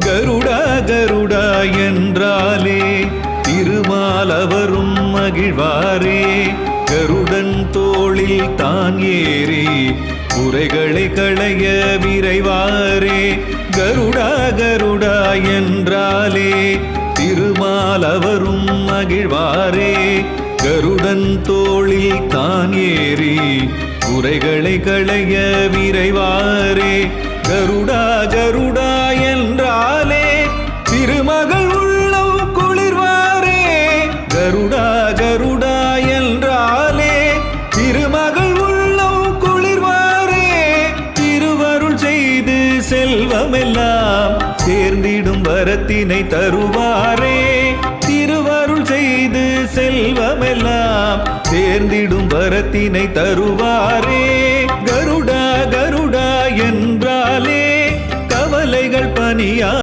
கருடா கருடா என்றாலே திருமாலவரும் மகிழ்வாரே. கருடன் தோளில் தான் ஏறி குறைகளை களைய விரைவாரே. கருடா கருடா என்றாலே திருமாலவரும் மகிழ்வாரே. கருடன் தோளில் தான் ஏறி குறைகளை களைய விரைவாரே. கருடா கருடா என்றாலே திருமகள் உள்ளம் குளிர்வாரே. கருடா கருடா என்றாலே திருமகள் உள்ளம் குளிர்வாரே. திருவருள் செய்து செல்வமெல்லாம் சேர்ந்திடும் வரத்தினை தருவாரே. திருவருள் செய்து செல்வமெல்லாம் சேர்ந்திடும் வரத்தினை தருவாரே.